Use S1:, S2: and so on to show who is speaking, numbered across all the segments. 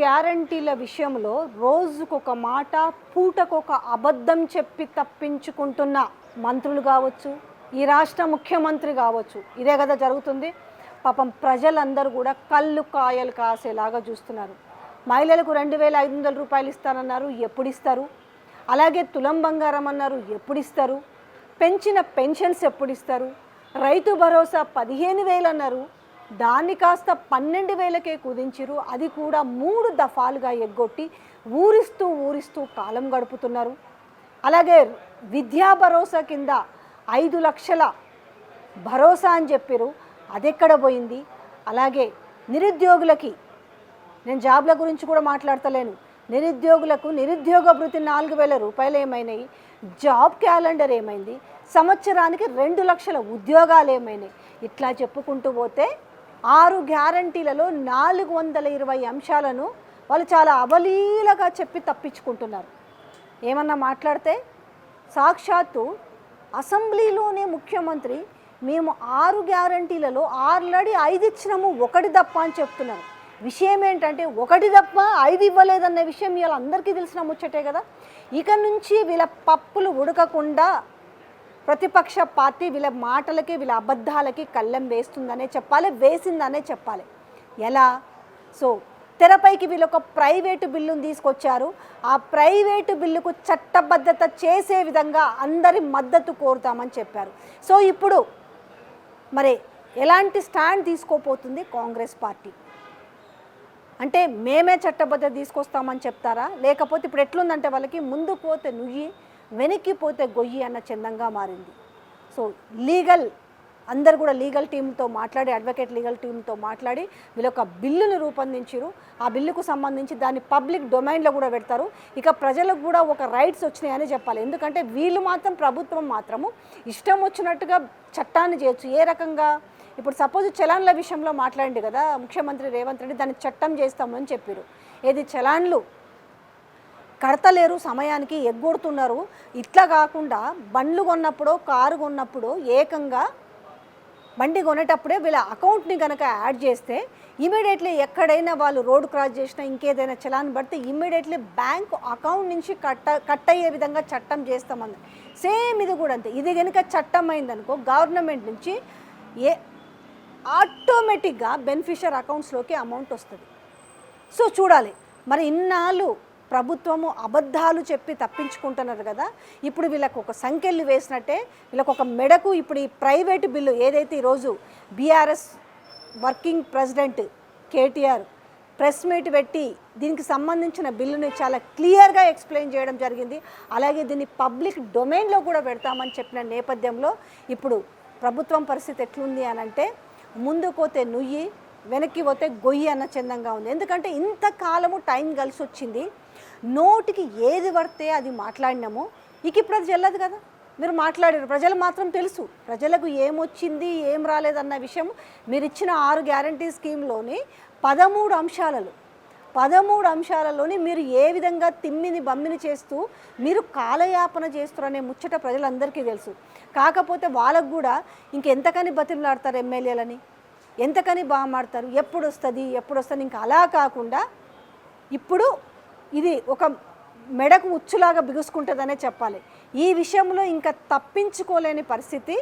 S1: గ్యారంటీల విషయంలో రోజుకొక మాట, పూటకొక అబద్ధం చెప్పి తప్పించుకుంటున్న మంత్రులు కావచ్చు, ఈ రాష్ట్ర ముఖ్యమంత్రి కావచ్చు, ఇదే కదా జరుగుతుంది. పాపం ప్రజలందరూ కూడా కళ్ళు కాయలు కాసేలాగా చూస్తున్నారు. మహిళలకు 2,500 రూపాయలు ఇస్తానన్నారు, ఎప్పుడు ఇస్తారు? అలాగే తులం బంగారం అన్నారు, ఎప్పుడు ఇస్తారు? పెంచిన పెన్షన్స్ ఎప్పుడు ఇస్తారు? రైతు భరోసా 15,000 అన్నారు, దాన్ని కాస్త 12,000కే కుదించిరు. అది కూడా 3 దఫాలుగా ఎగ్గొట్టి ఊరిస్తూ కాలం గడుపుతున్నారు. అలాగే విద్యా భరోసా కింద 5 లక్షల భరోసా అని చెప్పారు, అదెక్కడ పోయింది? అలాగే నిరుద్యోగులకి, నేను జాబ్ల గురించి కూడా మాట్లాడతలేను, నిరుద్యోగులకు నిరుద్యోగ భృతి 4,000 రూపాయలు ఏమైనాయి? జాబ్ క్యాలెండర్ ఏమైంది? సంవత్సరానికి 2 లక్షల ఉద్యోగాలు ఏమైనాయి? ఇట్లా చెప్పుకుంటూ పోతే 6 గ్యారంటీలలో 420 అంశాలను వాళ్ళు చాలా అవలీలగా చెప్పి తప్పించుకుంటున్నారు. ఏమన్నా మాట్లాడితే సాక్షాత్తు అసెంబ్లీలోనే ముఖ్యమంత్రి మేము 6 గ్యారంటీలలో ఆల్రెడీ 5 ఇచ్చినాము, 1 తప్ప అని చెప్తున్నారు. విషయం ఏంటంటే 1 తప్ప 5 ఇవ్వలేదన్న విషయం వీళ్ళ అందరికీ తెలిసిన ముచ్చటే కదా. ఇక నుంచి వీళ్ళ పప్పులు ఉడకకుండా ప్రతిపక్ష పార్టీ వీళ్ళ మాటలకి, వీళ్ళ అబద్ధాలకి కళ్ళెం వేస్తుందనే చెప్పాలి, వేసిందనే చెప్పాలి. ఎలా? సో తెరపైకి వీళ్ళు ఒక ప్రైవేటు బిల్లును తీసుకొచ్చారు. ఆ ప్రైవేటు బిల్లుకు చట్టబద్ధత చేసే విధంగా అందరి మద్దతు కోరుతామని చెప్పారు. సో ఇప్పుడు మరి ఎలాంటి స్టాండ్ తీసుకోపోతుంది కాంగ్రెస్ పార్టీ? అంటే మేమే చట్టబద్ధత తీసుకొస్తామని చెప్తారా? లేకపోతే ఇప్పుడు ఎట్లుందంటే వాళ్ళకి ముందు పోతే నుయ్యి, వెనక్కి పోతే గొయ్యి అన్న చందంగా మారింది. సో అందరు కూడా లీగల్ టీంతో మాట్లాడి, అడ్వకేట్ లీగల్ టీంతో మాట్లాడి వీళ్ళు ఒక బిల్లును రూపొందించారు. ఆ బిల్లుకు సంబంధించి దాన్ని పబ్లిక్ డొమైన్లో కూడా పెడతారు. ఇక ప్రజలకు కూడా ఒక రైట్స్ వచ్చినాయని చెప్పాలి. ఎందుకంటే వీళ్ళు మాత్రం, ప్రభుత్వం మాత్రము ఇష్టం వచ్చినట్టుగా చట్టాన్ని చేయొచ్చు. ఏ రకంగా? ఇప్పుడు సపోజ్ చలాన్ల విషయంలో మాట్లాడింది కదా ముఖ్యమంత్రి రేవంత్ రెడ్డి, దాన్ని చట్టం చేస్తామని చెప్పారు. ఏది చలాన్లు కడతలేరు, సమయానికి ఎగ్గొడుతున్నారు. ఇట్లా కాకుండా బండ్లు కొన్నప్పుడు, కారు కొన్నప్పుడు ఏకంగా బండి కొనేటప్పుడే వీళ్ళ అకౌంట్ని కనుక యాడ్ చేస్తే ఇమీడియట్లీ ఎక్కడైనా వాళ్ళు రోడ్డు క్రాస్ చేసినా, ఇంకేదైనా చలాన్ పడితే ఇమ్మీడియట్లీ బ్యాంకు అకౌంట్ నుంచి కట్ అయ్యే విధంగా చట్టం చేస్తామని. సేమ్ ఇది కూడా అంతే. ఇది కనుక చట్టం అయిందనుకో గవర్నమెంట్ నుంచి ఆటోమేటిక్గా బెనిఫిషియర్ అకౌంట్స్లోకి అమౌంట్ వస్తుంది. సో చూడాలి మరి ఇన్నాళ్ళు ప్రభుత్వము అబద్ధాలు చెప్పి తప్పించుకుంటున్నారు కదా. ఇప్పుడు వీళ్ళకు ఒక సంఖ్యలు వేసినట్టే వీళ్ళకు ఒక మెడకు ఇప్పుడు ఈ ప్రైవేటు బిల్లు ఏదైతే ఈరోజు BRS working president KTR press meet పెట్టి దీనికి సంబంధించిన బిల్లుని చాలా క్లియర్గా ఎక్స్ప్లెయిన్ చేయడం జరిగింది. అలాగే దీన్ని పబ్లిక్ డొమైన్లో కూడా పెడతామని చెప్పిన నేపథ్యంలో ఇప్పుడు ప్రభుత్వం పరిస్థితి ఎట్లుంది అని అంటే ముందుకు పోతే నుయ్యి, వెనక్కి పోతే గొయ్యి అన్న చందంగా ఉంది. ఎందుకంటే ఇంతకాలము టైం కలిసి వచ్చింది, నోటికి ఏది పడితే అది మాట్లాడినాము. ఇప్పుడు అది చెల్లదు కదా. మీరు మాట్లాడారు, ప్రజలు మాత్రం తెలుసు, ప్రజలకు ఏమొచ్చింది ఏం రాలేదన్న విషయం. మీరు ఇచ్చిన 6 గ్యారంటీ స్కీమ్లోని 13 అంశాలలోని మీరు ఏ విధంగా తిమ్మిని బమ్మిని చేస్తూ మీరు కాలయాపన చేస్తారనే ముచ్చట ప్రజలందరికీ తెలుసు. కాకపోతే వాళ్ళకు కూడా ఇంకెంతకని బతిమలాడతారు, ఎమ్మెల్యేలని ఎంతకని బామాడతారు, ఎప్పుడు వస్తుంది ఇంకా అలా కాకుండా ఇప్పుడు ఇది ఒక మెడకు ఉచ్చులాగా బిగుసుకుంటుందనే చెప్పాలి. ఈ విషయంలో ఇంకా తప్పించుకోలేని పరిస్థితి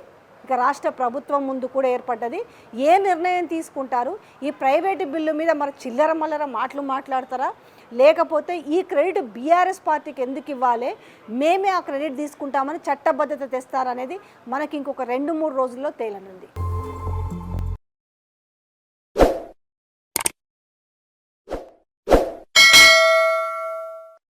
S1: ఇక రాష్ట్ర ప్రభుత్వం ముందు కూడా ఏర్పడ్డది. ఏ నిర్ణయం తీసుకుంటారు? ఈ ప్రైవేటు బిల్లు మీద మరి చిల్లర మల్లర మాటలు మాట్లాడతారా, లేకపోతే ఈ క్రెడిట్ బీఆర్ఎస్ పార్టీకి ఎందుకు ఇవ్వాలి, మేమే ఆ క్రెడిట్ తీసుకుంటామని చట్టబద్ధత తెస్తారనేది మనకి ఇంకొక 2-3 రోజుల్లో తేలనుంది.